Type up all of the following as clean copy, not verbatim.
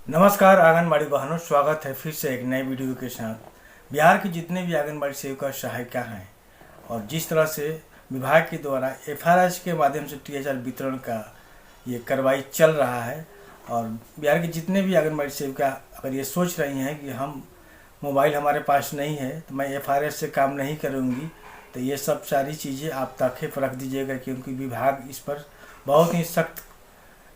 नमस्कार आंगनबाड़ी बहनों, स्वागत है फिर से एक नए वीडियो के साथ। बिहार की जितने भी आंगनबाड़ी सेविका सहायिका हैं और जिस तरह से विभाग के द्वारा एफआरएस के माध्यम से टीएचआर वितरण का ये कार्रवाई चल रहा है और बिहार के जितने भी आंगनबाड़ी सेविका अगर ये सोच रही हैं कि हम मोबाइल हमारे पास नहीं है तो मैं एफआरएस से काम नहीं करूँगी, तो ये सब सारी चीज़ें आप ताखे पर रख दीजिएगा, क्योंकि विभाग इस पर बहुत ही सख्त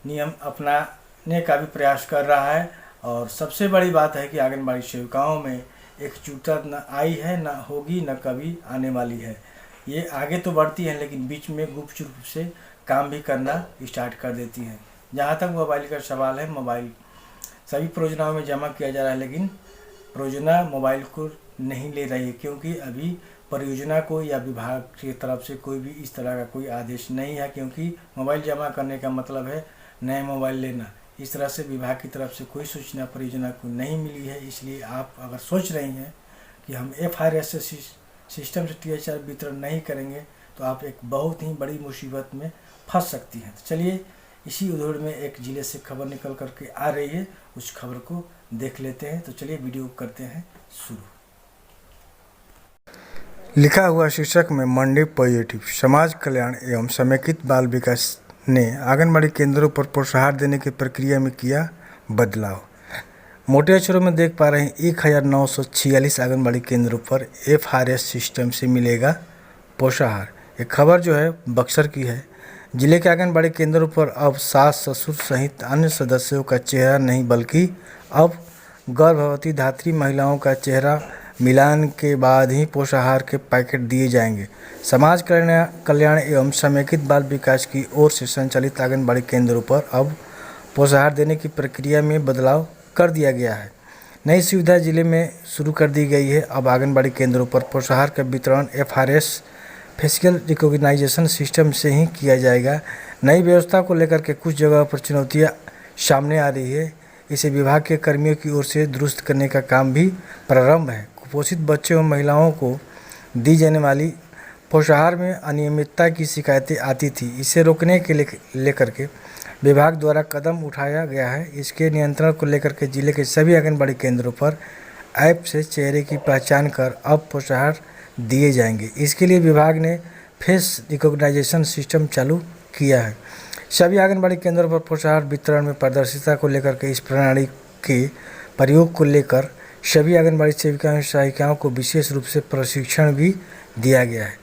नियम अपनाने का भी प्रयास कर रहा है। और सबसे बड़ी बात है कि आंगनबाड़ी सेविकाओं में एकजुटता न आई है, न होगी, न कभी आने वाली है। ये आगे तो बढ़ती हैं लेकिन बीच में गुप्त रूप से काम भी करना स्टार्ट कर देती हैं। जहाँ तक मोबाइल का सवाल है, मोबाइल सभी परियोजनाओं में जमा किया जा रहा है, लेकिन परियोजना मोबाइल को नहीं ले रही है, क्योंकि अभी परियोजना को या विभाग की तरफ से कोई भी इस तरह का कोई आदेश नहीं है, क्योंकि मोबाइल जमा करने का मतलब है नए मोबाइल लेना। इस तरह से विभाग की तरफ से कोई सूचना परियोजना को नहीं मिली है। इसलिए आप अगर सोच रही हैं कि हम एफआरएस सिस्टम से टीएचआर वितरण नहीं करेंगे तो आप एक बहुत ही बड़ी मुसीबत में फंस सकती हैं। तो चलिए, इसी उधोड़ में एक जिले से खबर निकल करके आ रही है, उस खबर को देख लेते हैं। तो चलिए वीडियो करते हैं शुरू। लिखा हुआ शीर्षक में मंडे पॉजिटिव। समाज कल्याण एवं समेकित बाल विकास ने आंगनबाड़ी केंद्रों पर प्रोत्साहन देने की प्रक्रिया में किया बदलाव। मोटे अक्षरों में देख पा रहे हैं 1946 आंगनबाड़ी केंद्रों पर एफआरएस सिस्टम से मिलेगा पोषाहार। ये खबर जो है बक्सर की है। जिले के आंगनबाड़ी केंद्रों पर अब सास ससुर सहित अन्य सदस्यों का चेहरा नहीं, बल्कि अब गर्भवती धात्री महिलाओं का चेहरा मिलान के बाद ही पोषाहार के पैकेट दिए जाएंगे। समाज कल्याण एवं समेकित बाल विकास की ओर से संचालित आंगनबाड़ी केंद्रों पर अब पोषाहार देने की प्रक्रिया में बदलाव कर दिया गया है। नई सुविधा जिले में शुरू कर दी गई है। अब आंगनबाड़ी केंद्रों पर पोषाहार का वितरण एफआरएस फेशियल रिकॉग्नाइजेशन सिस्टम से ही किया जाएगा। नई व्यवस्था को लेकर के कुछ जगहों पर चुनौतियां सामने आ रही है। इसे विभाग के कर्मियों की ओर से दुरुस्त करने का काम भी प्रारंभ है। कुपोषित बच्चों एवं महिलाओं को दी जाने वाली पोषाहार में अनियमितता की शिकायतें आती थी। इसे रोकने के लेकर के विभाग द्वारा कदम उठाया गया है। इसके नियंत्रण को लेकर के जिले के सभी आंगनबाड़ी केंद्रों पर ऐप से चेहरे की पहचान कर अब पोषाहार दिए जाएंगे। इसके लिए विभाग ने फेस रिकॉग्नाइजेशन सिस्टम चालू किया है। सभी आंगनबाड़ी केंद्रों पर पोषाहार वितरण में पारदर्शिता को लेकर के इस प्रणाली के प्रयोग को लेकर सभी आंगनबाड़ी सेविकाओं सहायिकाओं को विशेष रूप से प्रशिक्षण भी दिया गया है।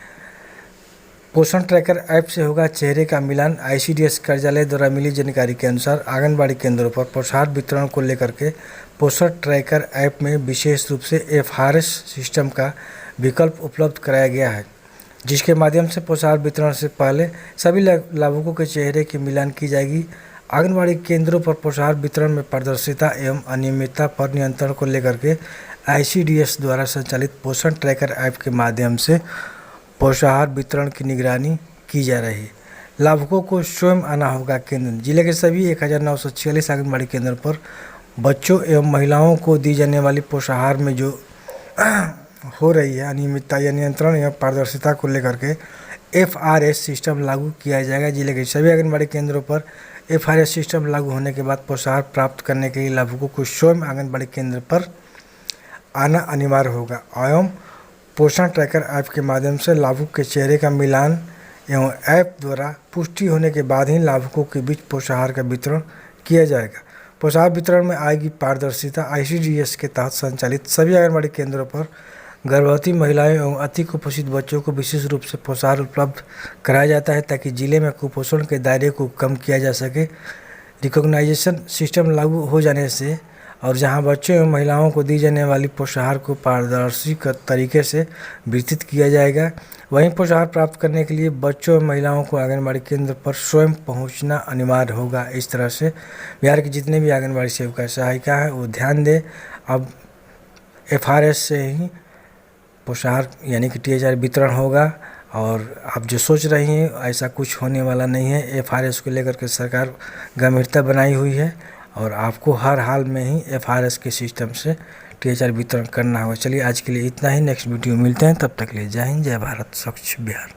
पोषण ट्रैकर ऐप से होगा चेहरे का मिलान। आईसीडीएस कार्यालय द्वारा मिली जानकारी के अनुसार आंगनबाड़ी केंद्रों पर पोषाहार वितरण को लेकर के पोषण ट्रैकर ऐप में विशेष रूप से एफआरएस सिस्टम का विकल्प उपलब्ध कराया गया है, जिसके माध्यम से पोषाहार वितरण से पहले सभी लाभुकों के चेहरे की मिलान की जाएगी। आंगनबाड़ी केंद्रों पर पोषाहार वितरण में पारदर्शिता एवं अनियमितता पर नियंत्रण को लेकर के आईसीडीएस द्वारा संचालित पोषण ट्रैकर ऐप के माध्यम से पोषाहार वितरण की निगरानी की जा रही है। लाभुकों को स्वयं आना होगा केंद्र। जिले के सभी 1946 आंगनबाड़ी केंद्र पर बच्चों एवं महिलाओं को दी जाने वाली पोषाहार में जो हो रही है अनियमितता या नियंत्रण या पारदर्शिता को लेकर के एफआरएस सिस्टम लागू किया जाएगा। जिले के सभी आंगनबाड़ी केंद्रों पर एफआरएस सिस्टम लागू होने के बाद पोषाहार प्राप्त करने के लिए लाभुकों को स्वयं आंगनबाड़ी केंद्र पर आना अनिवार्य होगा एवं पोषण ट्रैकर ऐप के माध्यम से लाभुक के चेहरे का मिलान एवं ऐप द्वारा पुष्टि होने के बाद ही लाभुकों के बीच पोषाहार का वितरण किया जाएगा। पोषाहार वितरण में आएगी पारदर्शिता। आईसीडीएस के तहत संचालित सभी आंगनबाड़ी केंद्रों पर गर्भवती महिलाएं एवं अति कुपोषित बच्चों को विशेष रूप से पोषाहार उपलब्ध कराया जाता है, ताकि जिले में कुपोषण के दायरे को कम किया जा सके। रिकॉग्नाइजेशन सिस्टम लागू हो जाने से और जहां बच्चों एवं महिलाओं को दी जाने वाली पोषाहार को पारदर्शी तरीके से वितरित किया जाएगा। वहीं पोषाहार प्राप्त करने के लिए बच्चों एवं महिलाओं को आंगनबाड़ी केंद्र पर स्वयं पहुंचना अनिवार्य होगा। इस तरह से बिहार के जितने भी आंगनबाड़ी सेविका सहायिका हैं वो ध्यान दें। अब एफआरएस से ही पोषाहार यानी कि टीएचआर वितरण होगा और आप जो सोच रही हैं ऐसा कुछ होने वाला नहीं है। एफआरएस को लेकर के सरकार गंभीरता बनाई हुई है और आपको हर हाल में ही एफआरएस के सिस्टम से टीएचआर वितरण करना होगा। चलिए आज के लिए इतना ही। नेक्स्ट वीडियो मिलते हैं, तब तक के लिए जय हिंद, जय भारत, स्वच्छ बिहार।